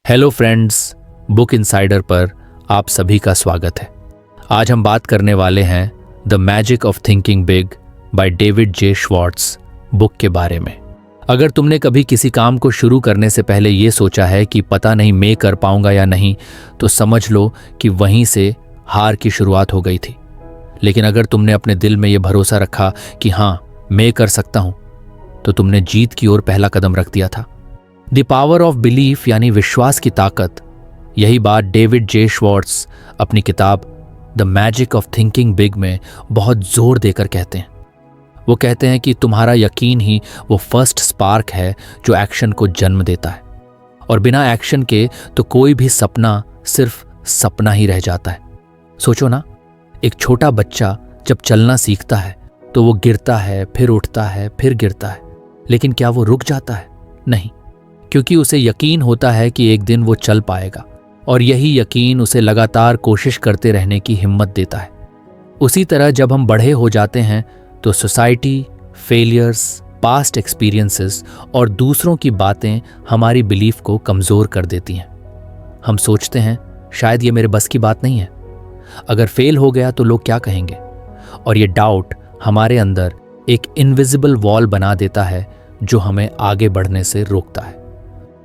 Hello friends, book insider पर आप सभी का स्वागत है। आज हम बात करने वाले हैं the magic of thinking big by David J Schwartz book के बारे में। अगर तुमने कभी किसी काम को शुरू करने से पहले ये सोचा है कि पता नहीं मैं कर पाऊंगा या नहीं, तो समझ लो कि वहीं से हार की शुरुआत हो गई थी। लेकिन अगर तुमने अपने दिल में ये भरोसा रखा कि हाँ, मैं कर सकता हूं, तो तुमने जीत की ओर पहला कदम रख दिया था। द पावर ऑफ बिलीफ यानी विश्वास की ताकत, यही बात डेविड जे श्वार्ट्ज अपनी किताब the magic of thinking big में बहुत जोर देकर कहते हैं। वो कहते हैं कि तुम्हारा यकीन ही वो फर्स्ट स्पार्क है जो एक्शन को जन्म देता है, और बिना एक्शन के तो कोई भी सपना सिर्फ सपना ही रह जाता है। सोचो ना, एक छोटा बच्चा जब चलना सीखता है तो वो गिरता है, फिर उठता है, फिर गिरता है, लेकिन क्या वो रुक जाता है? नहीं, क्योंकि उसे यकीन होता है कि एक दिन वो चल पाएगा, और यही यकीन उसे लगातार कोशिश करते रहने की हिम्मत देता है। उसी तरह जब हम बड़े हो जाते हैं तो सोसाइटी, फेलियर्स, पास्ट एक्सपीरियंसेस और दूसरों की बातें हमारी बिलीफ को कमज़ोर कर देती हैं। हम सोचते हैं शायद ये मेरे बस की बात नहीं है, अगर फेल हो गया तो लोग क्या कहेंगे, और ये डाउट हमारे अंदर एक इनविजिबल वॉल बना देता है जो हमें आगे बढ़ने से रोकता है।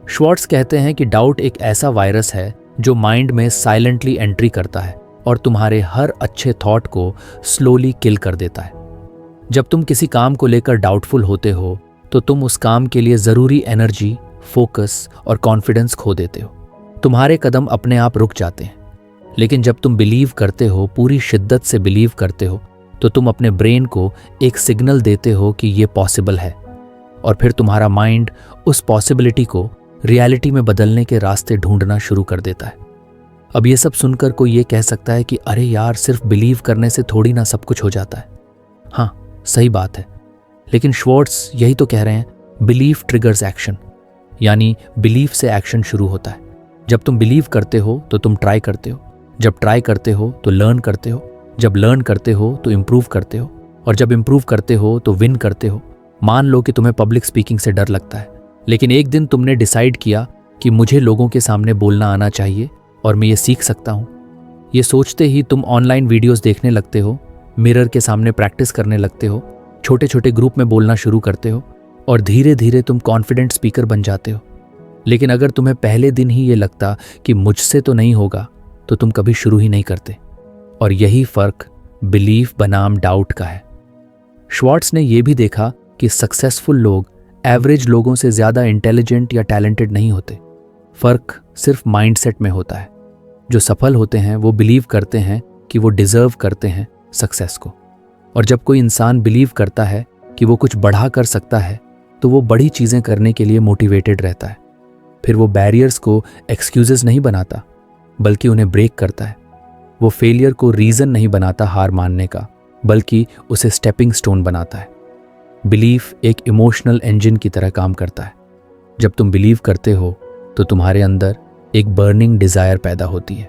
श्वार्ट्ज कहते हैं कि डाउट एक ऐसा वायरस है जो माइंड में साइलेंटली एंट्री करता है और तुम्हारे हर अच्छे थॉट को स्लोली किल कर देता है। जब तुम किसी काम को लेकर डाउटफुल होते हो तो तुम उस काम के लिए ज़रूरी एनर्जी, फोकस और कॉन्फिडेंस खो देते हो। तुम्हारे कदम अपने आप रुक जाते हैं। लेकिन जब तुम बिलीव करते हो, पूरी शिद्दत से बिलीव करते हो, तो तुम अपने ब्रेन को एक सिग्नल देते हो कि ये पॉसिबल है, और फिर तुम्हारा माइंड उस पॉसिबिलिटी को रियलिटी में बदलने के रास्ते ढूंढना शुरू कर देता है। अब ये सब सुनकर कोई ये कह सकता है कि अरे यार, सिर्फ बिलीव करने से थोड़ी ना सब कुछ हो जाता है। हाँ, सही बात है, लेकिन श्वार्ट्ज यही तो कह रहे हैं, बिलीफ ट्रिगर्स एक्शन, यानी बिलीफ से एक्शन शुरू होता है। जब तुम बिलीव करते हो तो तुम ट्राई करते हो, जब ट्राई करते हो तो लर्न करते हो, जब लर्न करते हो तो इम्प्रूव करते हो, और जब इम्प्रूव करते हो तो विन करते हो। मान लो कि तुम्हें पब्लिक स्पीकिंग से डर लगता है, लेकिन एक दिन तुमने डिसाइड किया कि मुझे लोगों के सामने बोलना आना चाहिए और मैं ये सीख सकता हूँ। ये सोचते ही तुम ऑनलाइन वीडियोस देखने लगते हो, मिरर के सामने प्रैक्टिस करने लगते हो, छोटे छोटे ग्रुप में बोलना शुरू करते हो, और धीरे धीरे तुम कॉन्फिडेंट स्पीकर बन जाते हो। लेकिन अगर तुम्हें पहले दिन ही ये लगता कि मुझसे तो नहीं होगा, तो तुम कभी शुरू ही नहीं करते। और यही फर्क बिलीफ बनाम डाउट का है। श्वार्ट्ज ने यह भी देखा कि सक्सेसफुल लोग एवरेज लोगों से ज़्यादा इंटेलिजेंट या टैलेंटेड नहीं होते। फ़र्क सिर्फ माइंडसेट में होता है। जो सफल होते हैं वो बिलीव करते हैं कि वो डिज़र्व करते हैं सक्सेस को, और जब कोई इंसान बिलीव करता है कि वो कुछ बढ़ा कर सकता है, तो वो बड़ी चीज़ें करने के लिए मोटिवेटेड रहता है। फिर वो बैरियर्स को एक्सक्यूजेस नहीं बनाता, बल्कि उन्हें ब्रेक करता है। वो फेलियर को रीज़न नहीं बनाता हार मानने का, बल्कि उसे स्टेपिंग स्टोन बनाता है। बिलीफ एक इमोशनल इंजन की तरह काम करता है। जब तुम बिलीव करते हो तो तुम्हारे अंदर एक बर्निंग डिज़ायर पैदा होती है।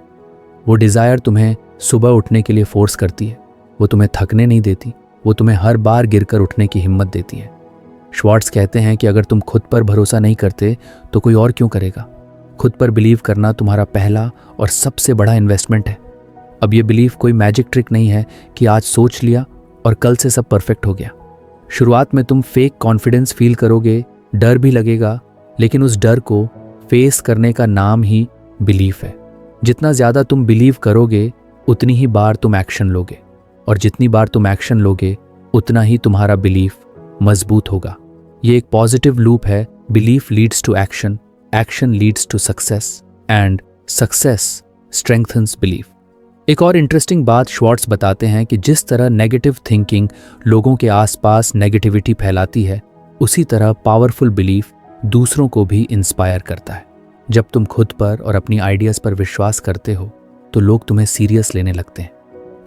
वो डिज़ायर तुम्हें सुबह उठने के लिए फोर्स करती है। वो तुम्हें थकने नहीं देती, वो तुम्हें हर बार गिरकर उठने की हिम्मत देती है। श्वार्ट्ज कहते हैं कि अगर तुम खुद पर भरोसा नहीं करते तो कोई और क्यों करेगा। खुद पर बिलीव करना तुम्हारा पहला और सबसे बड़ा इन्वेस्टमेंट है। अब ये बिलीफ कोई मैजिक ट्रिक नहीं है कि आज सोच लिया और कल से सब परफेक्ट हो गया। शुरुआत में तुम फेक कॉन्फिडेंस फील करोगे, डर भी लगेगा, लेकिन उस डर को फेस करने का नाम ही बिलीफ है। जितना ज़्यादा तुम बिलीव करोगे, उतनी ही बार तुम एक्शन लोगे, और जितनी बार तुम एक्शन लोगे, उतना ही तुम्हारा बिलीफ मजबूत होगा। ये एक पॉजिटिव लूप है। Belief leads to action, action leads to success, and success strengthens belief. एक और इंटरेस्टिंग बात श्वार्ट्ज बताते हैं कि जिस तरह नेगेटिव थिंकिंग लोगों के आसपास नेगेटिविटी फैलाती है, उसी तरह पावरफुल बिलीफ दूसरों को भी इंस्पायर करता है। जब तुम खुद पर और अपनी आइडियाज़ पर विश्वास करते हो तो लोग तुम्हें सीरियस लेने लगते हैं।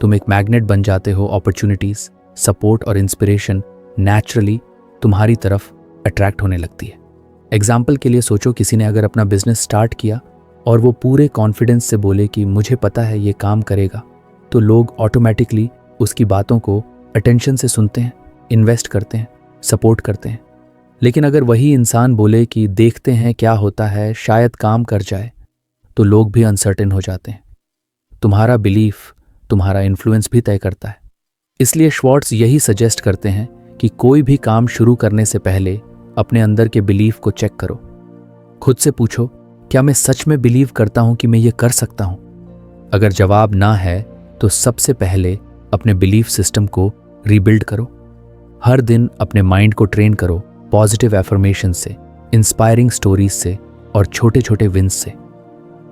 तुम एक मैग्नेट बन जाते हो। अपॉर्चुनिटीज़, सपोर्ट और इंस्पिरेशन नेचुरली तुम्हारी तरफ अट्रैक्ट होने लगती है। एग्जाम्पल के लिए सोचो, किसी ने अगर अपना बिजनेस स्टार्ट किया और वो पूरे कॉन्फिडेंस से बोले कि मुझे पता है ये काम करेगा, तो लोग ऑटोमेटिकली उसकी बातों को अटेंशन से सुनते हैं, इन्वेस्ट करते हैं, सपोर्ट करते हैं। लेकिन अगर वही इंसान बोले कि देखते हैं क्या होता है, शायद काम कर जाए, तो लोग भी अनसर्टेन हो जाते हैं। तुम्हारा बिलीफ तुम्हारा इन्फ्लुएंस भी तय करता है। इसलिए श्वार्ट्ज यही सजेस्ट करते हैं कि कोई भी काम शुरू करने से पहले अपने अंदर के बिलीफ को चेक करो। खुद से पूछो, क्या मैं सच में बिलीव करता हूं कि मैं ये कर सकता हूं? अगर जवाब ना है तो सबसे पहले अपने बिलीफ सिस्टम को रीबिल्ड करो। हर दिन अपने माइंड को ट्रेन करो पॉजिटिव एफर्मेशन से, इंस्पायरिंग स्टोरीज से और छोटे छोटे विंस से।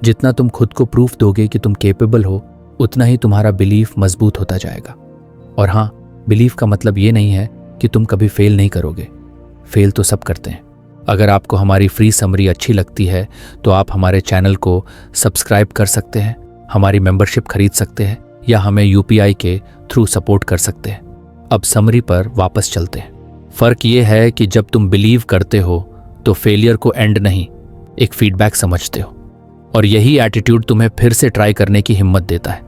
जितना तुम खुद को प्रूफ दोगे कि तुम केपेबल हो, उतना ही तुम्हारा बिलीफ मजबूत होता जाएगा। और हाँ, बिलीफ का मतलब ये नहीं है कि तुम कभी फेल नहीं करोगे। फेल तो सब करते हैं। अगर आपको हमारी फ्री समरी अच्छी लगती है तो आप हमारे चैनल को सब्सक्राइब कर सकते हैं, हमारी मेंबरशिप खरीद सकते हैं या हमें UPI के थ्रू सपोर्ट कर सकते हैं। अब समरी पर वापस चलते हैं। फर्क ये है कि जब तुम बिलीव करते हो तो फेलियर को एंड नहीं, एक फीडबैक समझते हो, और यही एटीट्यूड तुम्हें फिर से ट्राई करने की हिम्मत देता है।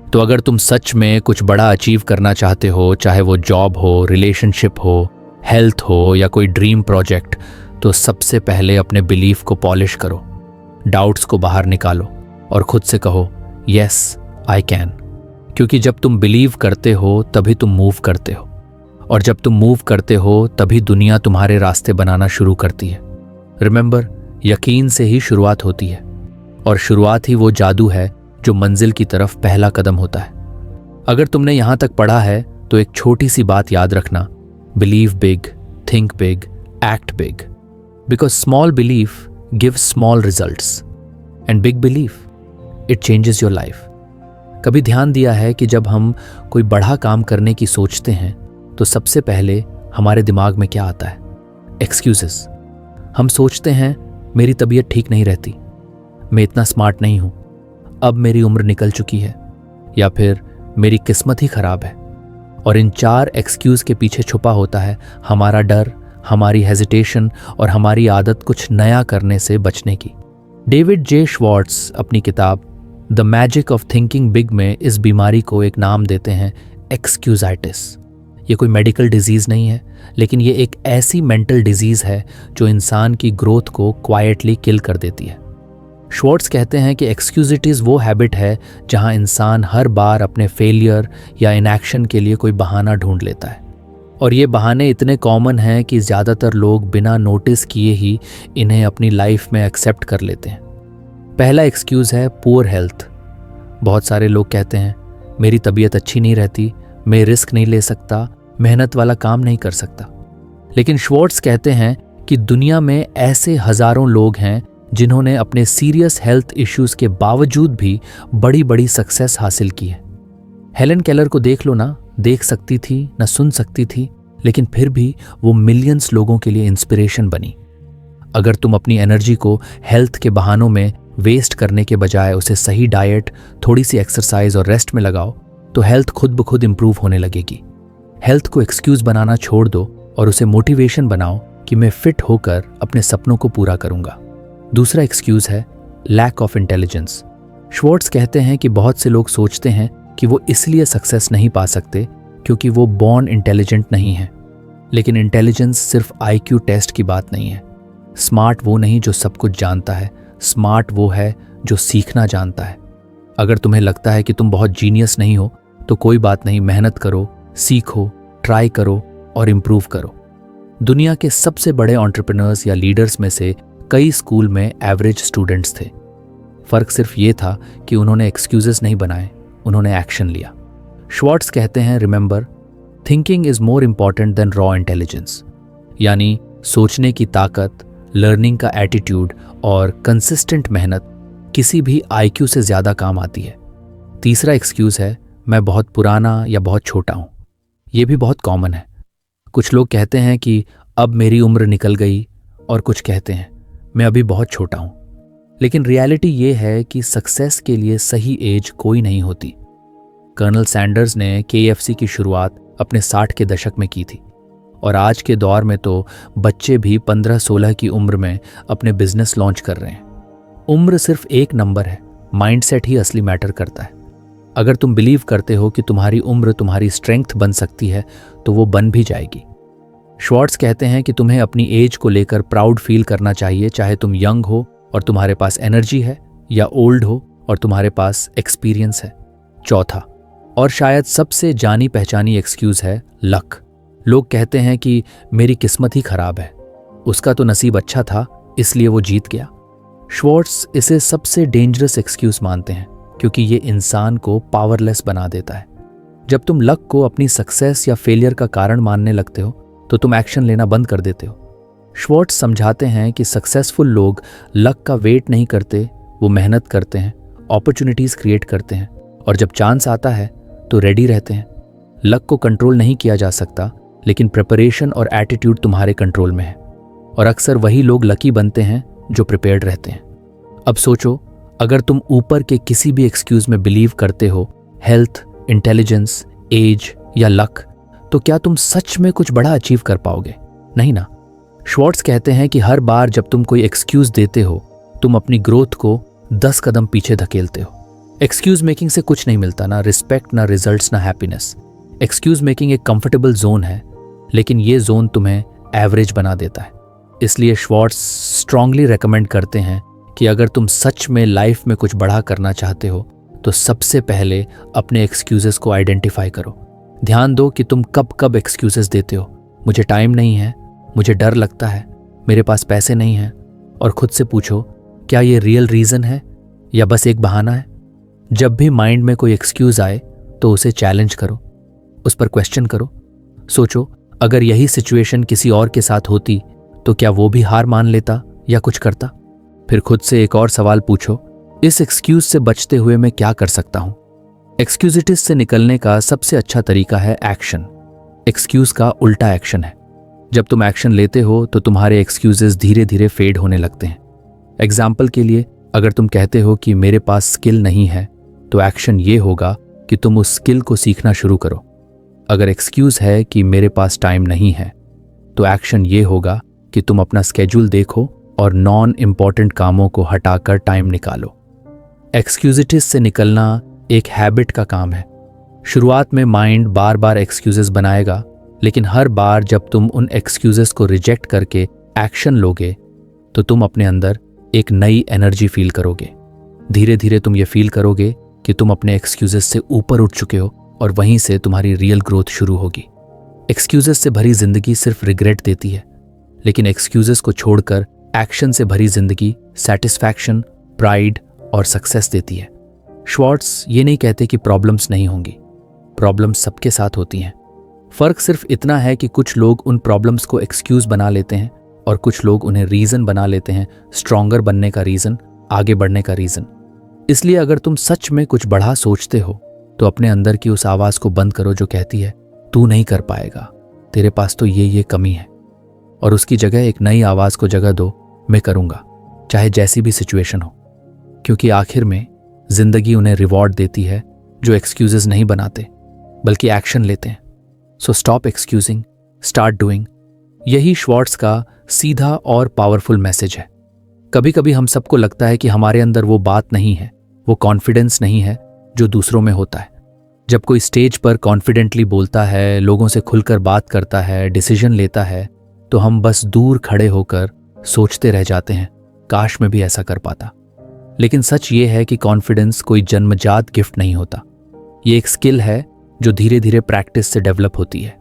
तो अगर तुम सच में कुछ बड़ा अचीव करना चाहते हो, चाहे वो जॉब हो, रिलेशनशिप हो, हेल्थ हो या कोई ड्रीम प्रोजेक्ट, तो सबसे पहले अपने बिलीफ को पॉलिश करो, डाउट्स को बाहर निकालो और खुद से कहो, यस आई कैन। क्योंकि जब तुम बिलीव करते हो तभी तुम मूव करते हो, और जब तुम मूव करते हो तभी दुनिया तुम्हारे रास्ते बनाना शुरू करती है। रिमेंबर, यकीन से ही शुरुआत होती है, और शुरुआत ही वो जादू है जो मंजिल की तरफ पहला कदम होता है। अगर तुमने यहां तक पढ़ा है तो एक छोटी सी बात याद रखना, believe big, think big, act big, because small belief gives small results and big belief it changes your life. कभी ध्यान दिया है कि जब हम कोई बड़ा काम करने की सोचते हैं तो सबसे पहले हमारे दिमाग में क्या आता है? एक्सक्यूजेस। हम सोचते हैं मेरी तबीयत ठीक नहीं रहती, मैं इतना स्मार्ट नहीं हूं, अब मेरी उम्र निकल चुकी है, या फिर मेरी किस्मत ही खराब है। और इन 4 एक्सक्यूज के पीछे छुपा होता है हमारा डर, हमारी हेजिटेशन और हमारी आदत कुछ नया करने से बचने की। डेविड जे श्वार्ट्ज अपनी किताब the magic of thinking big में इस बीमारी को एक नाम देते हैं, एक्सक्यूजाइटिस। ये कोई मेडिकल डिजीज नहीं है, लेकिन ये एक ऐसी मेंटल डिजीज है जो इंसान की ग्रोथ को क्वाइटली किल कर देती है। श्वार्ट्ज कहते हैं कि एक्सक्यूजिटीज वो हैबिट है जहां इंसान हर बार अपने फेलियर या इनएक्शन के लिए कोई बहाना ढूंढ लेता है, और ये बहाने इतने कॉमन हैं कि ज़्यादातर लोग बिना नोटिस किए ही इन्हें अपनी लाइफ में एक्सेप्ट कर लेते हैं। पहला एक्सक्यूज़ है पुअर हेल्थ। बहुत सारे लोग कहते हैं मेरी तबीयत अच्छी नहीं रहती, मैं रिस्क नहीं ले सकता, मेहनत वाला काम नहीं कर सकता। लेकिन श्वार्ट्ज कहते हैं कि दुनिया में ऐसे हजारों लोग हैं जिन्होंने अपने सीरियस हेल्थ इश्यूज के बावजूद भी बड़ी बड़ी सक्सेस हासिल की है। हेलन केलर को देख लो ना, देख सकती थी ना सुन सकती थी, लेकिन फिर भी वो मिलियंस लोगों के लिए इंस्पिरेशन बनी। अगर तुम अपनी एनर्जी को हेल्थ के बहानों में वेस्ट करने के बजाय उसे सही डाइट, थोड़ी सी एक्सरसाइज और रेस्ट में लगाओ तो हेल्थ खुद ब खुद इंप्रूव होने लगेगी। हेल्थ को एक्सक्यूज बनाना छोड़ दो और उसे मोटिवेशन बनाओ कि मैं फिट होकर अपने सपनों को पूरा करूंगा। दूसरा एक्सक्यूज है लैक ऑफ इंटेलिजेंस। श्वार्ट्ज कहते हैं कि बहुत से लोग सोचते हैं कि वो इसलिए सक्सेस नहीं पा सकते क्योंकि वो बॉर्न इंटेलिजेंट नहीं है। लेकिन इंटेलिजेंस सिर्फ IQ टेस्ट की बात नहीं है। स्मार्ट वो नहीं जो सब कुछ जानता है, स्मार्ट वो है जो सीखना जानता है। अगर तुम्हें लगता है कि तुम बहुत जीनियस नहीं हो तो कोई बात नहीं, मेहनत करो, सीखो, ट्राई करो और इम्प्रूव करो। दुनिया के सबसे बड़े एंटरप्रेन्योर्स या लीडर्स में से कई स्कूल में एवरेज स्टूडेंट्स थे। फर्क सिर्फ ये था कि उन्होंने एक्सक्यूजेस नहीं बनाए, उन्होंने एक्शन लिया। श्वार्ट्ज कहते हैं, remember, thinking is more important than raw intelligence. यानी सोचने की ताकत, लर्निंग का एटीट्यूड और कंसिस्टेंट मेहनत किसी भी IQ से ज्यादा काम आती है। तीसरा एक्सक्यूज है मैं बहुत पुराना या बहुत छोटा हूं। यह भी बहुत कॉमन है। कुछ लोग कहते हैं कि अब मेरी उम्र निकल गई, और कुछ कहते हैं मैं अभी बहुत छोटा हूं। लेकिन रियलिटी ये है कि सक्सेस के लिए सही एज कोई नहीं होती। कर्नल सैंडर्स ने KFC की शुरुआत अपने 60 के दशक में की थी, और आज के दौर में तो बच्चे भी 15-16 की उम्र में अपने बिजनेस लॉन्च कर रहे हैं। उम्र सिर्फ एक नंबर है, माइंडसेट ही असली मैटर करता है। अगर तुम बिलीव करते हो कि तुम्हारी उम्र तुम्हारी स्ट्रेंथ बन सकती है तो वो बन भी जाएगी। श्वार्ट्ज कहते हैं कि तुम्हें अपनी एज को लेकर प्राउड फील करना चाहिए, चाहे तुम यंग हो और तुम्हारे पास एनर्जी है, या ओल्ड हो और तुम्हारे पास एक्सपीरियंस है। चौथा और शायद सबसे जानी पहचानी एक्सक्यूज है लक। लोग कहते हैं कि मेरी किस्मत ही खराब है, उसका तो नसीब अच्छा था इसलिए वो जीत गया। श्वार्ट्ज इसे सबसे डेंजरस एक्सक्यूज मानते हैं क्योंकि ये इंसान को पावरलेस बना देता है। जब तुम लक को अपनी सक्सेस या फेलियर का कारण मानने लगते हो तो तुम एक्शन लेना बंद कर देते हो। श्वार्ट्ज समझाते हैं कि सक्सेसफुल लोग लक का वेट नहीं करते, वो मेहनत करते हैं, अपॉर्चुनिटीज क्रिएट करते हैं और जब चांस आता है तो रेडी रहते हैं। लक को कंट्रोल नहीं किया जा सकता, लेकिन प्रिपरेशन और एटीट्यूड तुम्हारे कंट्रोल में है और अक्सर वही लोग लकी बनते हैं जो प्रिपेयर्ड रहते हैं। अब सोचो, अगर तुम ऊपर के किसी भी एक्सक्यूज में बिलीव करते हो, हेल्थ, इंटेलिजेंस, एज या लक, तो क्या तुम सच में कुछ बड़ा अचीव कर पाओगे? नहीं ना। श्वार्ट्ज कहते हैं कि हर बार जब तुम कोई एक्सक्यूज देते हो तुम अपनी ग्रोथ को 10 कदम पीछे धकेलते हो। एक्सक्यूज मेकिंग से कुछ नहीं मिलता, ना रिस्पेक्ट, ना रिजल्ट्स, ना हैप्पीनेस। एक्सक्यूज मेकिंग एक कंफर्टेबल जोन है, लेकिन ये जोन तुम्हें एवरेज बना देता है। इसलिए श्वार्ट्ज स्ट्रांगली रेकमेंड करते हैं कि अगर तुम सच में लाइफ में कुछ बड़ा करना चाहते हो तो सबसे पहले अपने एक्सक्यूजेस को आइडेंटिफाई करो। ध्यान दो कि तुम कब कब एक्सक्यूजेस देते हो। मुझे टाइम नहीं है, मुझे डर लगता है, मेरे पास पैसे नहीं हैं। और खुद से पूछो, क्या ये रियल रीज़न है या बस एक बहाना है? जब भी माइंड में कोई एक्सक्यूज आए तो उसे चैलेंज करो, उस पर क्वेश्चन करो। सोचो, अगर यही सिचुएशन किसी और के साथ होती तो क्या वो भी हार मान लेता या कुछ करता? फिर खुद से एक और सवाल पूछो, इस एक्सक्यूज से बचते हुए मैं क्या कर सकता हूं? एक्सक्यूजिटिस से निकलने का सबसे अच्छा तरीका है एक्शन। एक्सक्यूज का उल्टा एक्शन है। जब तुम एक्शन लेते हो तो तुम्हारे एक्सक्यूजेस धीरे धीरे फेड होने लगते हैं। एग्जाम्पल के लिए, अगर तुम कहते हो कि मेरे पास स्किल नहीं है, तो एक्शन ये होगा कि तुम उस स्किल को सीखना शुरू करो। अगर एक्सक्यूज है कि मेरे पास टाइम नहीं है, तो एक्शन ये होगा कि तुम अपना स्केड्यूल देखो और नॉन इम्पॉर्टेंट कामों को हटाकर टाइम निकालो। एक्सक्यूजिटिस से निकलना एक हैबिट का काम है। शुरुआत में माइंड बार बार एक्सक्यूजेस बनाएगा, लेकिन हर बार जब तुम उन एक्सक्यूजेस को रिजेक्ट करके एक्शन लोगे तो तुम अपने अंदर एक नई एनर्जी फील करोगे। धीरे धीरे तुम ये फील करोगे कि तुम अपने एक्सक्यूजेस से ऊपर उठ चुके हो और वहीं से तुम्हारी रियल ग्रोथ शुरू होगी। एक्सक्यूजेस से भरी जिंदगी सिर्फ रिग्रेट देती है, लेकिन एक्सक्यूजेस को छोड़कर एक्शन से भरी जिंदगी सैटिस्फैक्शन, प्राइड और सक्सेस देती है। श्वार्ट्ज ये नहीं कहते कि प्रॉब्लम्स नहीं होंगी, प्रॉब्लम्स सबके साथ होती हैं। फर्क सिर्फ इतना है कि कुछ लोग उन प्रॉब्लम्स को एक्सक्यूज बना लेते हैं और कुछ लोग उन्हें रीजन बना लेते हैं, स्ट्रॉन्गर बनने का रीजन, आगे बढ़ने का रीजन। इसलिए अगर तुम सच में कुछ बड़ा सोचते हो तो अपने अंदर की उस आवाज को बंद करो जो कहती है तू नहीं कर पाएगा, तेरे पास तो ये कमी है, और उसकी जगह एक नई आवाज को जगह दो, मैं करूंगा, चाहे जैसी भी सिचुएशन हो। क्योंकि आखिर में जिंदगी उन्हें रिवॉर्ड देती है जो एक्सक्यूजेस नहीं बनाते बल्कि एक्शन लेते हैं। So stop excusing, start doing. यही श्वार्ट्ज का सीधा और पावरफुल मैसेज है। कभी कभी हम सबको लगता है कि हमारे अंदर वो बात नहीं है, वो कॉन्फिडेंस नहीं है जो दूसरों में होता है। जब कोई स्टेज पर कॉन्फिडेंटली बोलता है, लोगों से खुलकर बात करता है, डिसीजन लेता है, तो हम बस दूर खड़े होकर सोचते रह जाते हैं, काश मैं भी ऐसा कर पाता। लेकिन सच ये है कि कॉन्फिडेंस कोई जन्मजात गिफ्ट नहीं होता, ये एक स्किल है जो धीरे धीरे प्रैक्टिस से डेवलप होती है।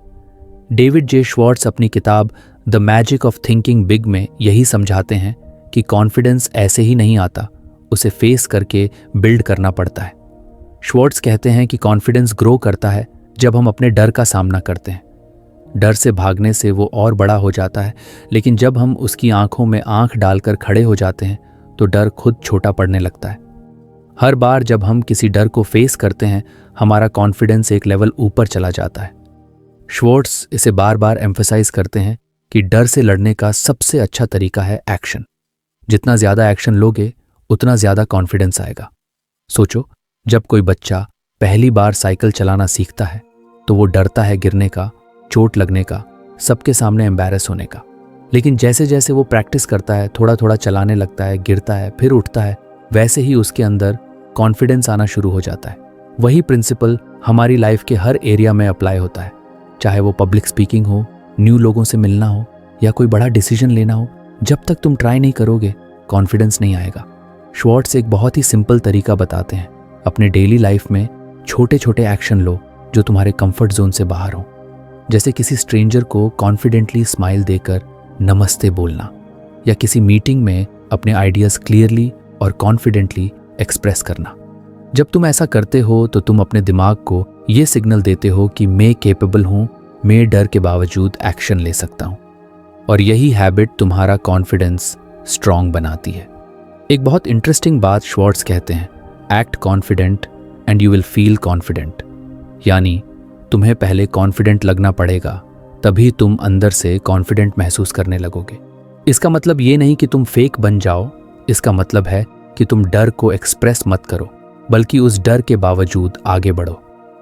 डेविड जे श्वार्ट्ज अपनी किताब the magic of thinking big में यही समझाते हैं कि कॉन्फिडेंस ऐसे ही नहीं आता, उसे फेस करके बिल्ड करना पड़ता है। श्वार्ट्ज कहते हैं कि कॉन्फिडेंस ग्रो करता है जब हम अपने डर का सामना करते हैं। डर से भागने से वो और बड़ा हो जाता है, लेकिन जब हम उसकी आंखों में आंख डालकर खड़े हो जाते हैं तो डर खुद छोटा पड़ने लगता है। हर बार जब हम किसी डर को फेस करते हैं, हमारा कॉन्फिडेंस एक लेवल ऊपर चला जाता है। श्वार्ट्ज इसे बार बार एम्फसाइज करते हैं कि डर से लड़ने का सबसे अच्छा तरीका है एक्शन। जितना ज्यादा एक्शन लोगे उतना ज्यादा कॉन्फिडेंस आएगा। सोचो, जब कोई बच्चा पहली बार साइकिल चलाना सीखता है तो वो डरता है गिरने का, चोट लगने का, सबके सामने एम्बैरेस होने का। लेकिन जैसे जैसे वो प्रैक्टिस करता है, थोड़ा थोड़ा चलाने लगता है, गिरता है, फिर उठता है, वैसे ही उसके अंदर कॉन्फिडेंस आना शुरू हो जाता है। वही प्रिंसिपल हमारी लाइफ के हर एरिया में अप्लाई होता है, चाहे वो पब्लिक स्पीकिंग हो, न्यू लोगों से मिलना हो या कोई बड़ा डिसीजन लेना हो। जब तक तुम ट्राई नहीं करोगे कॉन्फिडेंस नहीं आएगा। श्वार्ट्ज एक बहुत ही सिंपल तरीका बताते हैं। अपने डेली लाइफ में छोटे छोटे एक्शन लो जो तुम्हारे कंफर्ट जोन से बाहर हो, जैसे किसी स्ट्रेंजर को कॉन्फिडेंटली स्माइल देकर नमस्ते बोलना, या किसी मीटिंग में अपने आइडियाज़ क्लियरली और कॉन्फिडेंटली एक्सप्रेस करना। जब तुम ऐसा करते हो तो तुम अपने दिमाग को ये सिग्नल देते हो कि मैं कैपेबल हूँ, मैं डर के बावजूद एक्शन ले सकता हूँ। और यही हैबिट तुम्हारा कॉन्फिडेंस स्ट्रांग बनाती है। एक बहुत इंटरेस्टिंग बात श्वार्ट्ज कहते हैं, act confident and you will feel confident. यानी तुम्हें पहले कॉन्फिडेंट लगना पड़ेगा, तभी तुम अंदर से कॉन्फिडेंट महसूस करने लगोगे। इसका मतलब ये नहीं कि तुम फेक बन जाओ, इसका मतलब है कि तुम डर को एक्सप्रेस मत करो, बल्कि उस डर के बावजूद आगे बढ़ो।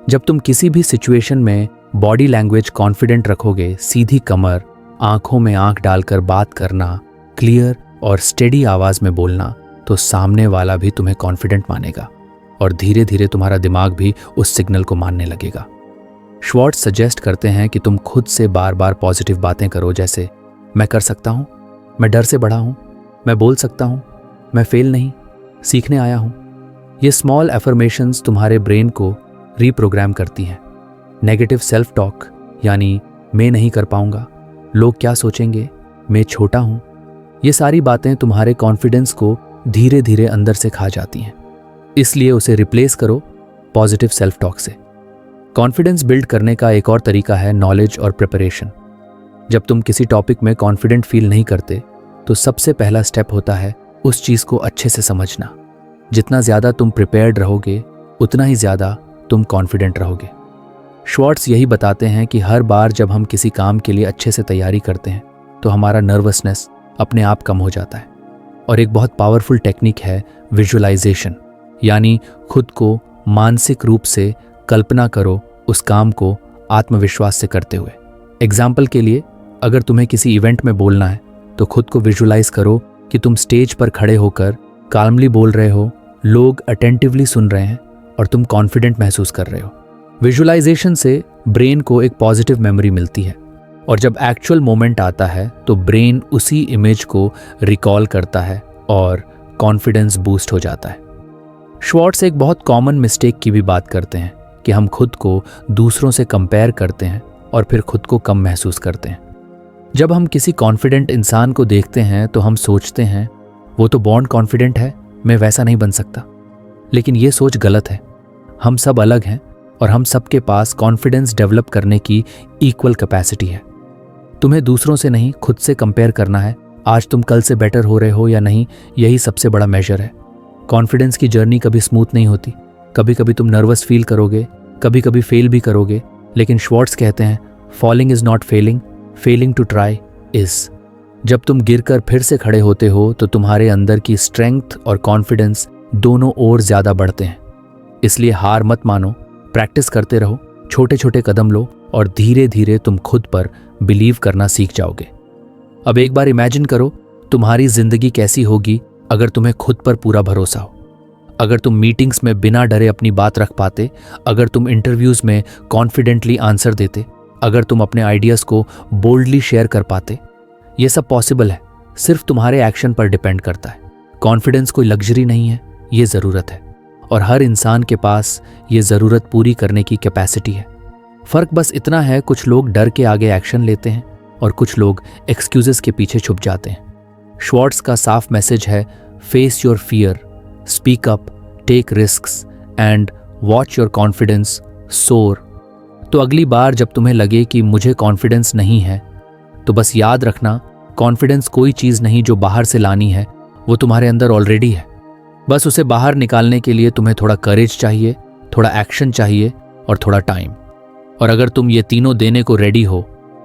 जब तुम किसी भी सिचुएशन में बॉडी लैंग्वेज कॉन्फिडेंट रखोगे, सीधी कमर, आंखों में आंख डालकर बात करना, क्लियर और स्टेडी आवाज में बोलना, तो सामने वाला भी तुम्हें कॉन्फिडेंट मानेगा और धीरे धीरे तुम्हारा दिमाग भी उस सिग्नल को मानने लगेगा। श्वार्ट्ज सजेस्ट करते हैं कि तुम खुद से बार बार पॉजिटिव बातें करो, जैसे मैं कर सकता हूँ, मैं डर से बढ़ा हूँ, मैं बोल सकता हूँ, मैं फेल नहीं, सीखने आया हूँ। ये स्मॉल एफर्मेशंस तुम्हारे ब्रेन को रीप्रोग्राम करती हैं। नेगेटिव सेल्फ टॉक यानी मैं नहीं कर पाऊंगा, लोग क्या सोचेंगे, मैं छोटा हूँ, ये सारी बातें तुम्हारे कॉन्फिडेंस को धीरे धीरे अंदर से खा जाती हैं। इसलिए उसे रिप्लेस करो पॉजिटिव सेल्फ टॉक से। कॉन्फिडेंस बिल्ड करने का एक और तरीका है नॉलेज और प्रिपरेशन। जब तुम किसी टॉपिक में कॉन्फिडेंट फील नहीं करते तो सबसे पहला स्टेप होता है उस चीज़ को अच्छे से समझना। जितना ज़्यादा तुम प्रिपेयर्ड रहोगे उतना ही ज़्यादा तुम कॉन्फिडेंट रहोगे। श्वार्ट्ज यही बताते हैं कि हर बार जब हम किसी काम के लिए अच्छे से तैयारी करते हैं तो हमारा नर्वसनेस अपने आप कम हो जाता है। और एक बहुत पावरफुल टेक्निक है विजुअलाइजेशन, यानी खुद को मानसिक रूप से कल्पना करो उस काम को आत्मविश्वास से करते हुए। एग्जाम्पल के लिए, अगर तुम्हें किसी इवेंट में बोलना है तो खुद को विजुअलाइज करो कि तुम स्टेज पर खड़े होकर काल्मली बोल रहे हो, लोग अटेंटिवली सुन रहे हैं और तुम कॉन्फिडेंट महसूस कर रहे हो। विजुअलाइजेशन से ब्रेन को एक पॉजिटिव मेमोरी मिलती है और जब एक्चुअल मोमेंट आता है तो ब्रेन उसी इमेज को रिकॉल करता है और कॉन्फिडेंस बूस्ट हो जाता है। श्वार्ट्ज एक बहुत कॉमन मिस्टेक की भी बात करते हैं कि हम खुद को दूसरों से कंपेयर करते हैं और फिर खुद को कम महसूस करते हैं। जब हम किसी कॉन्फिडेंट इंसान को देखते हैं तो हम सोचते हैं वो तो बॉर्न कॉन्फिडेंट है, मैं वैसा नहीं बन सकता। लेकिन ये सोच गलत है। हम सब अलग हैं और हम सबके पास कॉन्फिडेंस डेवलप करने की इक्वल कैपेसिटी है। तुम्हें दूसरों से नहीं, खुद से कंपेयर करना है। आज तुम कल से बेटर हो रहे हो या नहीं, यही सबसे बड़ा मेजर है। कॉन्फिडेंस की जर्नी कभी स्मूथ नहीं होती। कभी कभी तुम नर्वस फील करोगे, कभी कभी फेल भी करोगे, लेकिन श्वार्ट्ज कहते हैं falling is not failing, failing to try is. जब तुम गिरकर फिर से खड़े होते हो तो तुम्हारे अंदर की स्ट्रेंथ और कॉन्फिडेंस दोनों और ज्यादा बढ़ते हैं। इसलिए हार मत मानो, प्रैक्टिस करते रहो, छोटे छोटे कदम लो और धीरे धीरे तुम खुद पर बिलीव करना सीख जाओगे। अब एक बार इमेजिन करो तुम्हारी जिंदगी कैसी होगी अगर तुम्हें खुद पर पूरा भरोसा हो, अगर तुम मीटिंग्स में बिना डरे अपनी बात रख पाते, अगर तुम इंटरव्यूज में कॉन्फिडेंटली आंसर देते, अगर तुम अपने आइडियाज को बोल्डली शेयर कर पाते। ये सब पॉसिबल है, सिर्फ तुम्हारे एक्शन पर डिपेंड करता है। कॉन्फिडेंस कोई लग्जरी नहीं है, ये ज़रूरत है और हर इंसान के पास ये ज़रूरत पूरी करने की कैपेसिटी है। फ़र्क बस इतना है, कुछ लोग डर के आगे एक्शन लेते हैं और कुछ लोग एक्सक्यूजेस के पीछे छुप जाते हैं। श्वार्ट्ज का साफ मैसेज है face your fear, speak up, take risks and watch your confidence soar. तो अगली बार जब तुम्हें लगे कि मुझे कॉन्फिडेंस नहीं है तो बस याद रखना, कॉन्फिडेंस कोई चीज़ नहीं जो बाहर से लानी है, वो तुम्हारे अंदर ऑलरेडी है। बस उसे बाहर निकालने के लिए तुम्हें थोड़ा करेज चाहिए, थोड़ा एक्शन चाहिए और थोड़ा टाइम। और अगर तुम ये तीनों देने को रेडी हो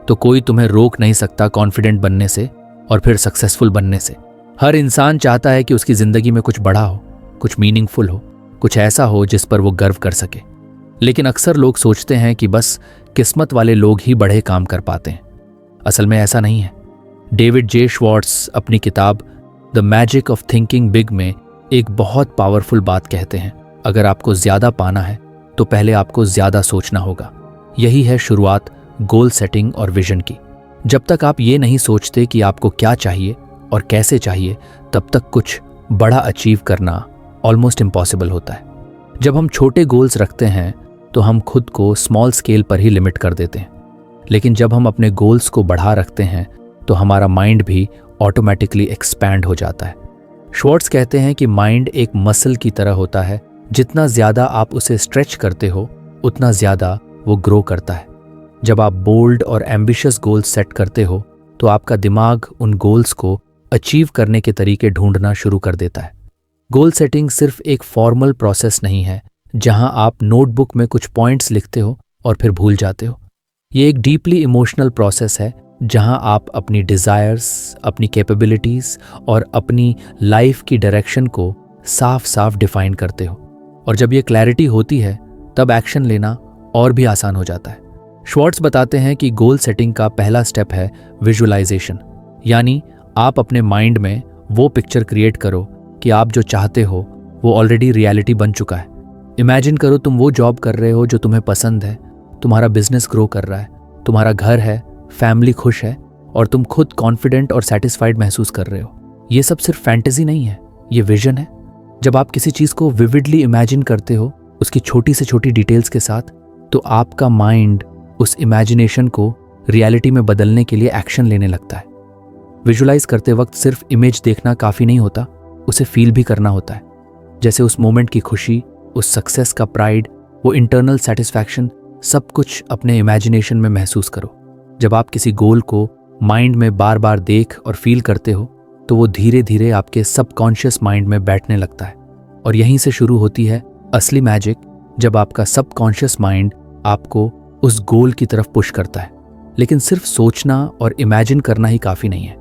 तो कोई तुम्हें रोक नहीं सकता कॉन्फिडेंट बनने से और फिर सक्सेसफुल बनने से। हर इंसान चाहता है कि उसकी ज़िंदगी में कुछ बड़ा हो, कुछ मीनिंगफुल हो, कुछ ऐसा हो जिस पर वो गर्व कर सके। लेकिन अक्सर लोग सोचते हैं कि बस किस्मत वाले लोग ही बड़े काम कर पाते हैं। असल में ऐसा नहीं है। डेविड जे श्वार्ट्ज अपनी किताब the magic of thinking big में एक बहुत पावरफुल बात कहते हैं, अगर आपको ज़्यादा पाना है तो पहले आपको ज़्यादा सोचना होगा। यही है शुरुआत गोल सेटिंग और विजन की। जब तक आप ये नहीं सोचते कि आपको क्या चाहिए और कैसे चाहिए, तब तक कुछ बड़ा अचीव करना ऑलमोस्ट इम्पॉसिबल होता है। जब हम छोटे गोल्स रखते हैं तो हम खुद को स्मॉल स्केल पर ही लिमिट कर देते हैं, लेकिन जब हम अपने गोल्स को बढ़ा रखते हैं तो हमारा माइंड भी ऑटोमेटिकली एक्सपैंड हो जाता है। श्वार्ट्ज कहते हैं कि माइंड एक मसल की तरह होता है, जितना ज़्यादा आप उसे स्ट्रेच करते हो उतना ज़्यादा वो ग्रो करता है। जब आप बोल्ड और एम्बिशियस गोल्स सेट करते हो तो आपका दिमाग उन गोल्स को अचीव करने के तरीके ढूंढना शुरू कर देता है। गोल सेटिंग सिर्फ एक फॉर्मल प्रोसेस नहीं है जहां आप नोटबुक में कुछ पॉइंट्स लिखते हो और फिर भूल जाते हो। ये एक डीपली इमोशनल प्रोसेस है जहां आप अपनी डिज़ायर्स, अपनी कैपेबिलिटीज़ और अपनी लाइफ की डायरेक्शन को साफ साफ डिफाइन करते हो। और जब ये क्लैरिटी होती है तब एक्शन लेना और भी आसान हो जाता है। श्वार्ट्ज बताते हैं कि गोल सेटिंग का पहला स्टेप है विजुअलाइजेशन, यानी आप अपने माइंड में वो पिक्चर क्रिएट करो कि आप जो चाहते हो वो ऑलरेडी रियलिटी बन चुका है। इमेजिन करो तुम वो जॉब कर रहे हो जो तुम्हें पसंद है, तुम्हारा बिजनेस ग्रो कर रहा है, तुम्हारा घर है, फैमिली खुश है और तुम खुद कॉन्फिडेंट और सेटिस्फाइड महसूस कर रहे हो। ये सब सिर्फ फैंटेसी नहीं है, ये विजन है। जब आप किसी चीज़ को विविडली इमेजिन करते हो, उसकी छोटी से छोटी डिटेल्स के साथ, तो आपका माइंड उस इमेजिनेशन को रियलिटी में बदलने के लिए एक्शन लेने लगता है। विजुलाइज करते वक्त सिर्फ इमेज देखना काफ़ी नहीं होता, उसे फील भी करना होता है। जैसे उस मोमेंट की खुशी, उस सक्सेस का प्राइड, वो इंटरनल सेटिस्फैक्शन, सब कुछ अपने इमेजिनेशन में महसूस करो। जब आप किसी गोल को माइंड में बार बार देख और फील करते हो तो वो धीरे धीरे आपके सबकॉन्शियस माइंड में बैठने लगता है। और यहीं से शुरू होती है असली मैजिक, जब आपका सबकॉन्शियस माइंड आपको उस गोल की तरफ पुश करता है। लेकिन सिर्फ सोचना और इमेजिन करना ही काफ़ी नहीं है।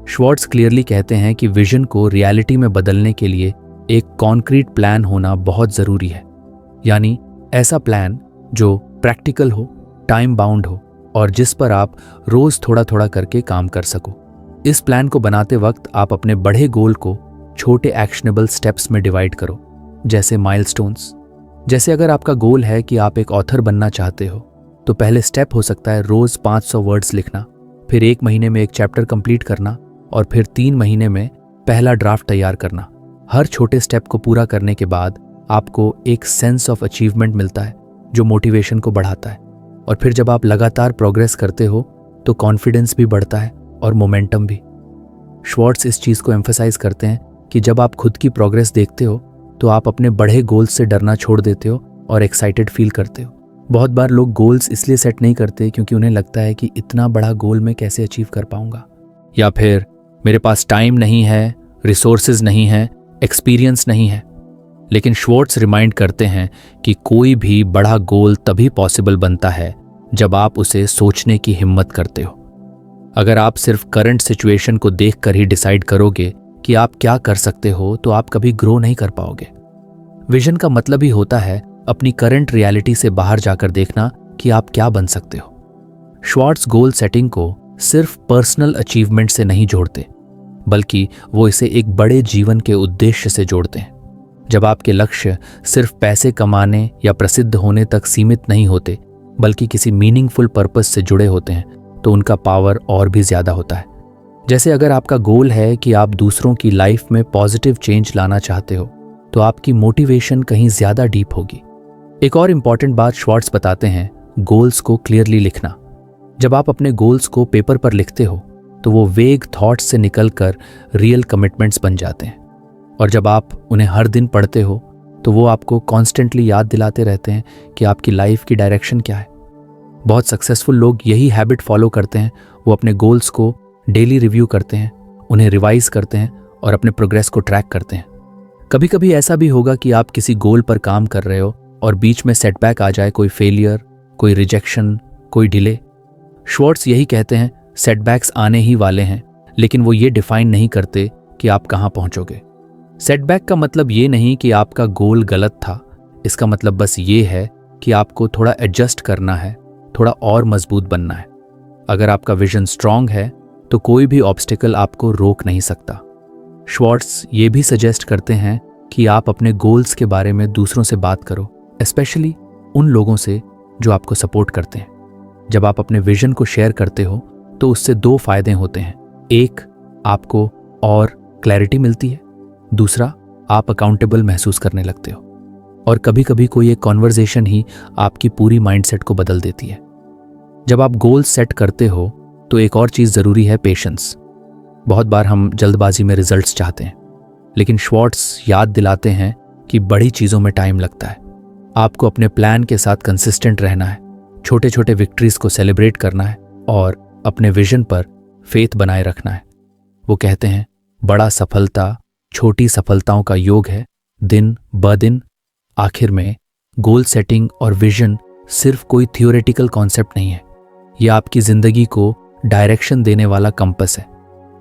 श्वार्ट्ज क्लियरली कहते हैं कि विजन को रियलिटी में बदलने के लिए एक कॉन्क्रीट प्लान होना बहुत ज़रूरी है, यानी ऐसा प्लान जो प्रैक्टिकल हो, टाइम बाउंड हो और जिस पर आप रोज़ थोड़ा थोड़ा करके काम कर सको। इस प्लान को बनाते वक्त आप अपने बड़े गोल को छोटे एक्शनेबल स्टेप्स में डिवाइड करो, जैसे माइलस्टोन्स। जैसे अगर आपका गोल है कि आप एक ऑथर बनना चाहते हो, तो पहले स्टेप हो सकता है रोज़ 500 वर्ड्स लिखना, फिर 1 महीने में एक चैप्टर कंप्लीट करना और फिर 3 महीने में पहला ड्राफ्ट तैयार करना। हर छोटे स्टेप को पूरा करने के बाद आपको एक सेंस ऑफ अचीवमेंट मिलता है जो मोटिवेशन को बढ़ाता है। और फिर जब आप लगातार प्रोग्रेस करते हो तो कॉन्फिडेंस भी बढ़ता है और मोमेंटम भी। श्वार्ट्ज इस चीज़ को एम्फसाइज करते हैं कि जब आप खुद की प्रोग्रेस देखते हो तो आप अपने बड़े गोल्स से डरना छोड़ देते हो और एक्साइटेड फील करते हो। बहुत बार लोग गोल्स इसलिए सेट नहीं करते क्योंकि उन्हें लगता है कि इतना बड़ा गोल मैं कैसे अचीव कर पाऊंगा, या फिर मेरे पास टाइम नहीं है, रिसोर्सेज नहीं है, एक्सपीरियंस नहीं है। लेकिन श्वार्ट्ज रिमाइंड करते हैं कि कोई भी बड़ा गोल तभी पॉसिबल बनता है जब आप उसे सोचने की हिम्मत करते हो। अगर आप सिर्फ करंट सिचुएशन को देखकर ही डिसाइड करोगे कि आप क्या कर सकते हो तो आप कभी ग्रो नहीं कर पाओगे। विजन का मतलब ही होता है अपनी करंट रियलिटी से बाहर जाकर देखना कि आप क्या बन सकते हो। श्वार्ट्ज गोल सेटिंग को सिर्फ पर्सनल अचीवमेंट से नहीं जोड़ते, बल्कि वो इसे एक बड़े जीवन के उद्देश्य से जोड़ते हैं। जब आपके लक्ष्य सिर्फ पैसे कमाने या प्रसिद्ध होने तक सीमित नहीं होते, बल्कि किसी मीनिंगफुल पर्पस से जुड़े होते हैं, तो उनका पावर और भी ज़्यादा होता है। जैसे अगर आपका गोल है कि आप दूसरों की लाइफ में पॉजिटिव चेंज लाना चाहते हो, तो आपकी मोटिवेशन कहीं ज़्यादा डीप होगी। एक और इम्पॉर्टेंट बात श्वार्ट्ज बताते हैं, गोल्स को क्लियरली लिखना। जब आप अपने गोल्स को पेपर पर लिखते हो तो वो वेग थॉट्स से निकलकर रियल कमिटमेंट्स बन जाते हैं। और जब आप उन्हें हर दिन पढ़ते हो तो वो आपको कॉन्स्टेंटली याद दिलाते रहते हैं कि आपकी लाइफ की डायरेक्शन क्या है। बहुत सक्सेसफुल लोग यही हैबिट फॉलो करते हैं। वो अपने गोल्स को डेली रिव्यू करते हैं, उन्हें रिवाइज करते हैं और अपने प्रोग्रेस को ट्रैक करते हैं। कभी कभी ऐसा भी होगा कि आप किसी गोल पर काम कर रहे हो और बीच में सेटबैक आ जाए, कोई फेलियर, कोई रिजेक्शन, कोई डिले। श्वार्ट्ज यही कहते हैं, सेटबैक्स आने ही वाले हैं, लेकिन वो ये डिफाइन नहीं करते कि आप कहाँ पहुँचोगे। सेटबैक का मतलब ये नहीं कि आपका गोल गलत था, इसका मतलब बस ये है कि आपको थोड़ा एडजस्ट करना है, थोड़ा और मजबूत बनना है। अगर आपका विजन स्ट्रांग है तो कोई भी ऑब्स्टिकल आपको रोक नहीं सकता। श्वार्ट्ज ये भी सजेस्ट करते हैं कि आप अपने गोल्स के बारे में दूसरों से बात करो, स्पेशली उन लोगों से जो आपको सपोर्ट करते हैं। जब आप अपने विजन को शेयर करते हो तो उससे 2 फायदे होते हैं। एक, आपको और क्लैरिटी मिलती है, दूसरा, आप अकाउंटेबल महसूस करने लगते हो। और कभी कभी कोई एक कॉन्वर्जेशन ही आपकी पूरी माइंडसेट को बदल देती है। जब आप गोल सेट करते हो तो एक और चीज़ ज़रूरी है, पेशेंस। बहुत बार हम जल्दबाजी में रिजल्ट्स चाहते हैं, लेकिन श्वार्ट्ज याद दिलाते हैं कि बड़ी चीज़ों में टाइम लगता है। आपको अपने प्लान के साथ कंसिस्टेंट रहना है, छोटे छोटे विक्ट्रीज को सेलिब्रेट करना है और अपने विजन पर फेथ बनाए रखना है। वो कहते हैं, बड़ा सफलता छोटी सफलताओं का योग है, दिन ब दिन। आखिर में गोल सेटिंग और विजन सिर्फ कोई थियोरेटिकल कॉन्सेप्ट नहीं है, यह आपकी जिंदगी को डायरेक्शन देने वाला कंपस है।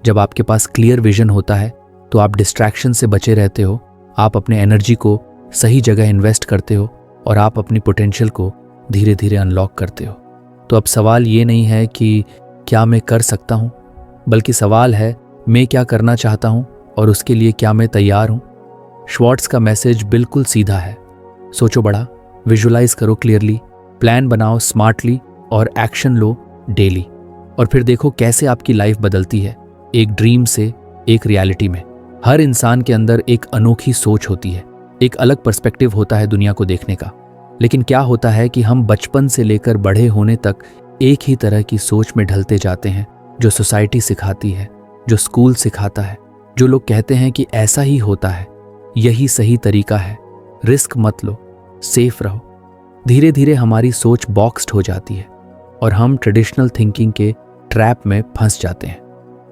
जब आपके पास क्लियर विजन होता है तो आप डिस्ट्रैक्शन से बचे रहते हो, आप अपने एनर्जी को सही जगह इन्वेस्ट करते हो और आप अपनी पोटेंशियल को धीरे धीरे अनलॉक करते हो। तो अब सवाल ये नहीं है कि क्या मैं कर सकता हूँ, बल्कि सवाल है मैं क्या करना चाहता हूँ और उसके लिए क्या मैं तैयार हूँ। श्वार्ट्ज का मैसेज बिल्कुल सीधा है, सोचो बड़ा, विजुलाइज करो क्लियरली, प्लान बनाओ स्मार्टली और एक्शन लो डेली। और फिर देखो कैसे आपकी लाइफ बदलती है, एक ड्रीम से एक रियलिटी में। हर इंसान के अंदर एक अनोखी सोच होती है, एक अलग पर्सपेक्टिव होता है दुनिया को देखने का। लेकिन क्या होता है कि हम बचपन से लेकर बड़े होने तक एक ही तरह की सोच में ढलते जाते हैं, जो सोसाइटी सिखाती है, जो स्कूल सिखाता है, जो लोग कहते हैं कि ऐसा ही होता है, यही सही तरीका है, रिस्क मत लो, सेफ रहो। धीरे धीरे हमारी सोच बॉक्स्ड हो जाती है और हम ट्रेडिशनल थिंकिंग के ट्रैप में फंस जाते हैं।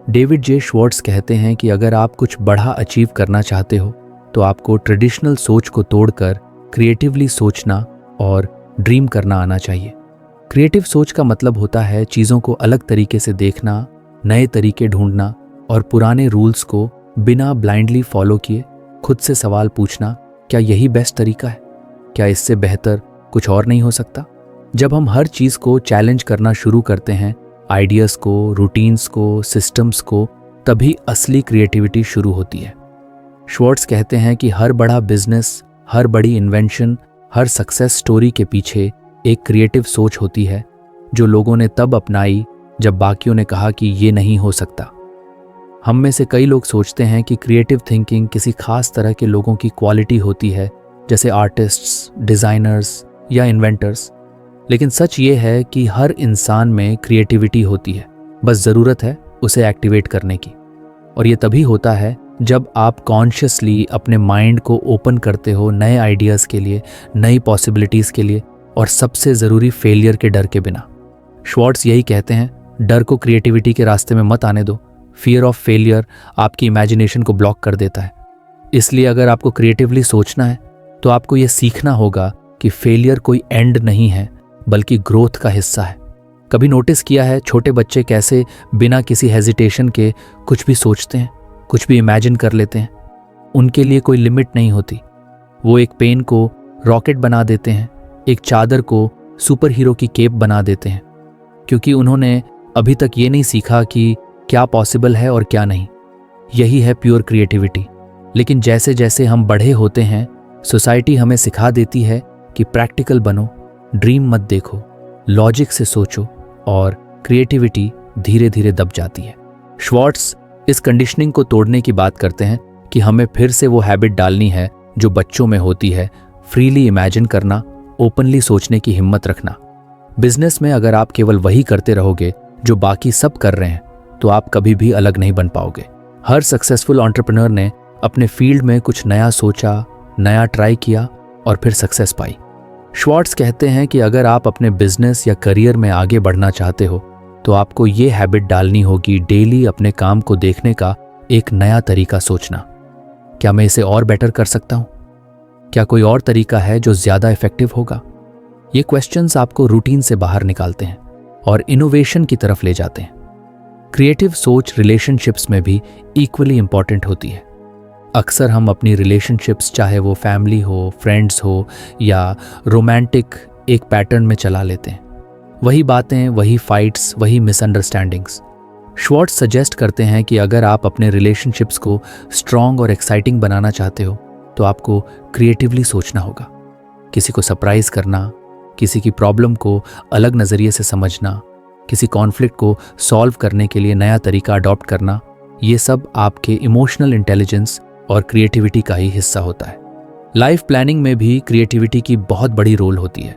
डेविड जे श्वार्ट्ज कहते हैं कि अगर आप कुछ बड़ा अचीव करना चाहते हो तो आपको ट्रेडिशनल सोच को तोड़कर क्रिएटिवली सोचना और ड्रीम करना आना चाहिए। क्रिएटिव सोच का मतलब होता है चीज़ों को अलग तरीके से देखना, नए तरीके ढूंढना और पुराने रूल्स को बिना ब्लाइंडली फॉलो किए खुद से सवाल पूछना, क्या यही बेस्ट तरीका है? क्या इससे बेहतर कुछ और नहीं हो सकता? जब हम हर चीज़ को चैलेंज करना शुरू करते हैं, आइडियाज़ को, रूटीन्स को, सिस्टम्स को, तभी असली क्रिएटिविटी शुरू होती है। श्वार्ट्ज कहते हैं कि हर बड़ा बिजनेस, हर बड़ी इन्वेंशन, हर सक्सेस स्टोरी के पीछे एक क्रिएटिव सोच होती है, जो लोगों ने तब अपनाई जब बाकियों ने कहा कि ये नहीं हो सकता। हम में से कई लोग सोचते हैं कि क्रिएटिव थिंकिंग किसी खास तरह के लोगों की क्वालिटी होती है, जैसे आर्टिस्ट्स, डिज़ाइनर्स या इन्वेंटर्स। लेकिन सच ये है कि हर इंसान में क्रिएटिविटी होती है, बस ज़रूरत है उसे एक्टिवेट करने की। और ये तभी होता है जब आप कॉन्शियसली अपने माइंड को ओपन करते हो नए आइडियाज़ के लिए, नई पॉसिबिलिटीज़ के लिए, और सबसे ज़रूरी फेलियर के डर के बिना। श्वार्ट्ज यही कहते हैं, डर को क्रिएटिविटी के रास्ते में मत आने दो। फियर ऑफ फेलियर आपकी इमेजिनेशन को ब्लॉक कर देता है। इसलिए अगर आपको क्रिएटिवली सोचना है तो आपको यह सीखना होगा कि फेलियर कोई एंड नहीं है, बल्कि ग्रोथ का हिस्सा है। कभी नोटिस किया है छोटे बच्चे कैसे बिना किसी हेजिटेशन के कुछ भी सोचते हैं, कुछ भी इमेजिन कर लेते हैं? उनके लिए कोई लिमिट नहीं होती। वो एक पेन को रॉकेट बना देते हैं, एक चादर को सुपर हीरो की केप बना देते हैं, क्योंकि उन्होंने अभी तक ये नहीं सीखा कि क्या पॉसिबल है और क्या नहीं। यही है प्योर क्रिएटिविटी। लेकिन जैसे जैसे हम बड़े होते हैं, सोसाइटी हमें सिखा देती है कि प्रैक्टिकल बनो, ड्रीम मत देखो, लॉजिक से सोचो, और क्रिएटिविटी धीरे धीरे दब जाती है। श्वार्ट्ज इस कंडीशनिंग को तोड़ने की बात करते हैं कि हमें फिर से वो हैबिट डालनी है जो बच्चों में होती है, फ्रीली इमेजिन करना, ओपनली सोचने की हिम्मत रखना। बिजनेस में अगर आप केवल वही करते रहोगे जो बाकी सब कर रहे हैं, तो आप कभी भी अलग नहीं बन पाओगे। हर सक्सेसफुल एंटरप्रेन्योर ने अपने फील्ड में कुछ नया सोचा, नया ट्राई किया और फिर सक्सेस पाई। श्वार्ट्ज कहते हैं कि अगर आप अपने बिजनेस या करियर में आगे बढ़ना चाहते हो तो आपको ये हैबिट डालनी होगी, डेली अपने काम को देखने का एक नया तरीका सोचना। क्या मैं इसे और बेटर कर सकता हूँ? क्या कोई और तरीका है जो ज़्यादा इफेक्टिव होगा? ये क्वेश्चंस आपको रूटीन से बाहर निकालते हैं और इनोवेशन की तरफ ले जाते हैं। क्रिएटिव सोच रिलेशनशिप्स में भी इक्वली इंपॉर्टेंट होती है। अक्सर हम अपनी रिलेशनशिप्स, चाहे वो फैमिली हो, फ्रेंड्स हो या रोमांटिक, एक पैटर्न में चला लेते हैं। वही बातें, वही फाइट्स, वही मिसअंडरस्टैंडिंग्स। श्वार्ट्ज सजेस्ट करते हैं कि अगर आप अपने रिलेशनशिप्स को स्ट्रॉन्ग और एक्साइटिंग बनाना चाहते हो तो आपको क्रिएटिवली सोचना होगा। किसी को सरप्राइज करना, किसी की प्रॉब्लम को अलग नज़रिए से समझना, किसी कॉन्फ्लिक्ट को सॉल्व करने के लिए नया तरीका अडॉप्ट करना, ये सब आपके इमोशनल इंटेलिजेंस और क्रिएटिविटी का ही हिस्सा होता है। लाइफ प्लानिंग में भी क्रिएटिविटी की बहुत बड़ी रोल होती है।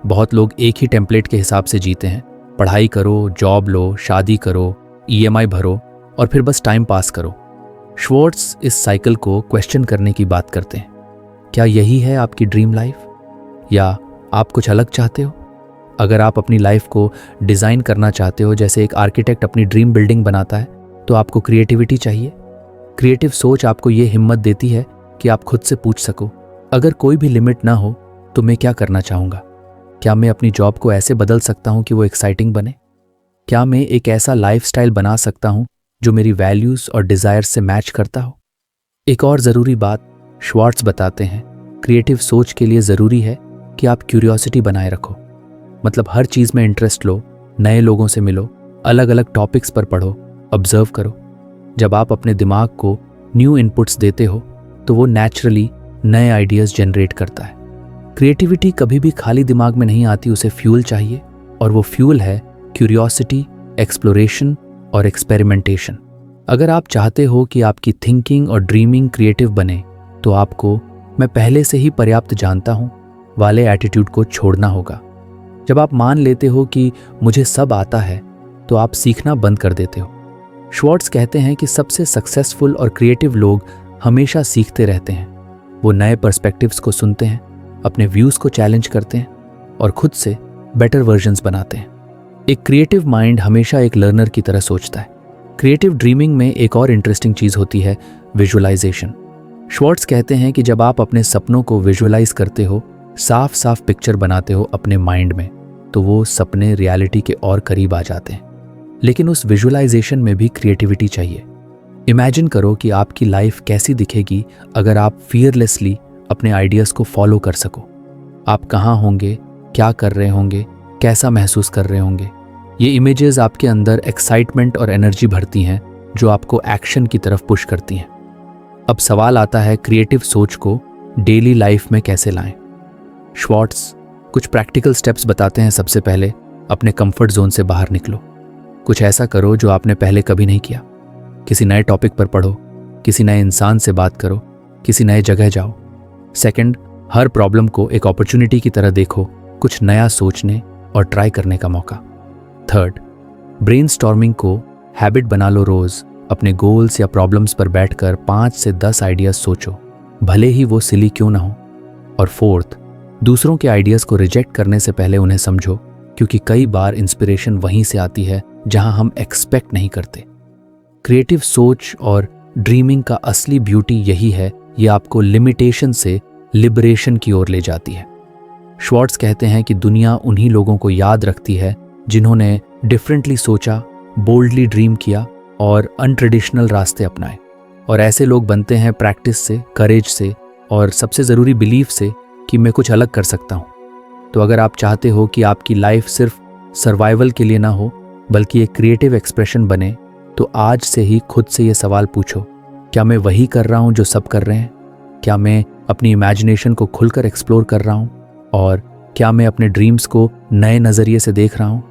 बहुत लोग एक ही टेम्पलेट के हिसाब से जीते हैं। पढ़ाई करो, जॉब लो, शादी करो, EMI भरो और फिर बस टाइम पास करो। श्वार्ट्ज इस साइकिल को क्वेश्चन करने की बात करते हैं। क्या यही है आपकी ड्रीम लाइफ, या आप कुछ अलग चाहते हो? अगर आप अपनी लाइफ को डिज़ाइन करना चाहते हो जैसे एक आर्किटेक्ट अपनी ड्रीम बिल्डिंग बनाता है, तो आपको क्रिएटिविटी चाहिए। क्रिएटिव सोच आपको ये हिम्मत देती है कि आप खुद से पूछ सको, अगर कोई भी लिमिट ना हो तो मैं क्या करना चाहूँगा? क्या मैं अपनी जॉब को ऐसे बदल सकता हूँ कि वो एक्साइटिंग बने? क्या मैं एक ऐसा लाइफस्टाइल बना सकता हूँ जो मेरी वैल्यूज़ और डिज़ायर्स से मैच करता हो? एक और ज़रूरी बात श्वार्ट्ज बताते हैं, क्रिएटिव सोच के लिए ज़रूरी है कि आप क्यूरियोसिटी बनाए रखो। मतलब हर चीज़ में इंटरेस्ट लो, नए लोगों से मिलो, अलग अलग टॉपिक्स पर पढ़ो, ऑब्जर्व करो। जब आप अपने दिमाग को न्यू इनपुट्स देते हो तो वो नेचुरली नए आइडियाज़ जनरेट करता है। क्रिएटिविटी कभी भी खाली दिमाग में नहीं आती, उसे फ्यूल चाहिए, और वो फ्यूल है क्यूरियोसिटी, एक्सप्लोरेशन और एक्सपेरिमेंटेशन। अगर आप चाहते हो कि आपकी थिंकिंग और ड्रीमिंग क्रिएटिव बने, तो आपको मैं पहले से ही पर्याप्त जानता हूँ वाले एटीट्यूड को छोड़ना होगा। जब आप मान लेते हो कि मुझे सब आता है, तो आप सीखना बंद कर देते हो। श्वार्ट्ज कहते हैं कि सबसे सक्सेसफुल और क्रिएटिव लोग हमेशा सीखते रहते हैं। वो नए पर्सपेक्टिव्स को सुनते हैं, अपने व्यूज़ को चैलेंज करते हैं और खुद से बेटर वर्जन्स बनाते हैं। एक क्रिएटिव माइंड हमेशा एक लर्नर की तरह सोचता है। क्रिएटिव ड्रीमिंग में एक और इंटरेस्टिंग चीज़ होती है विजुअलाइजेशन। श्वार्ट्ज कहते हैं कि जब आप अपने सपनों को विजुअलाइज करते हो, साफ साफ पिक्चर बनाते हो अपने माइंड में, तो वो सपने रियलिटी के और करीब आ जाते हैं। लेकिन उस विजुअलाइजेशन में भी क्रिएटिविटी चाहिए। इमेजिन करो कि आपकी लाइफ कैसी दिखेगी अगर आप फियरलेसली अपने आइडियाज़ को फॉलो कर सको। आप कहाँ होंगे, क्या कर रहे होंगे, कैसा महसूस कर रहे होंगे। ये इमेजेस आपके अंदर एक्साइटमेंट और एनर्जी भरती हैं जो आपको एक्शन की तरफ पुश करती हैं। अब सवाल आता है, क्रिएटिव सोच को डेली लाइफ में कैसे लाएं? श्वार्ट्ज कुछ प्रैक्टिकल स्टेप्स बताते हैं। सबसे पहले अपने कंफर्ट जोन से बाहर निकलो। कुछ ऐसा करो जो आपने पहले कभी नहीं किया। किसी नए टॉपिक पर पढ़ो, किसी नए इंसान से बात करो, किसी नए जगह जाओ। सेकंड, हर प्रॉब्लम को एक अपॉर्चुनिटी की तरह देखो, कुछ नया सोचने और ट्राई करने का मौका। थर्ड, ब्रेनस्टॉर्मिंग को हैबिट बना लो। रोज अपने गोल्स या प्रॉब्लम्स पर बैठकर 5 से 10 आइडियाज सोचो, भले ही वो सिली क्यों ना हो। और फोर्थ, दूसरों के आइडियाज को रिजेक्ट करने से पहले उन्हें समझो, क्योंकि कई बार इंस्पिरेशन वहीं से आती है जहां हम एक्सपेक्ट नहीं करते। क्रिएटिव सोच और ड्रीमिंग का असली ब्यूटी यही है, ये आपको लिमिटेशन से लिबरेशन की ओर ले जाती है। श्वार्ट्ज कहते हैं कि दुनिया उन्हीं लोगों को याद रखती है जिन्होंने डिफरेंटली सोचा, बोल्डली ड्रीम किया और अनट्रेडिशनल रास्ते अपनाए। और ऐसे लोग बनते हैं प्रैक्टिस से, करेज से और सबसे ज़रूरी बिलीफ से कि मैं कुछ अलग कर सकता हूँ। तो अगर आप चाहते हो कि आपकी लाइफ सिर्फ सर्वाइवल के लिए ना हो बल्कि एक क्रिएटिव एक्सप्रेशन बने, तो आज से ही खुद से ये सवाल पूछो, क्या मैं वही कर रहा हूँ जो सब कर रहे हैं? क्या मैं अपनी इमेजिनेशन को खुलकर एक्सप्लोर कर रहा हूँ? और क्या मैं अपने ड्रीम्स को नए नज़रिए से देख रहा हूँ?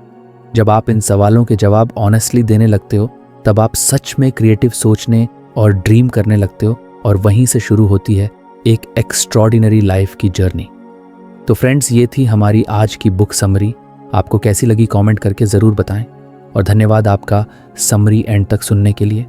जब आप इन सवालों के जवाब ऑनेस्टली देने लगते हो, तब आप सच में क्रिएटिव सोचने और ड्रीम करने लगते हो, और वहीं से शुरू होती है एक एक्स्ट्रॉर्डिनरी लाइफ की जर्नी। तो फ्रेंड्स, ये थी हमारी आज की बुक समरी। आपको कैसी लगी कमेंट करके ज़रूर बताएं, और धन्यवाद आपका समरी एंड तक सुनने के लिए।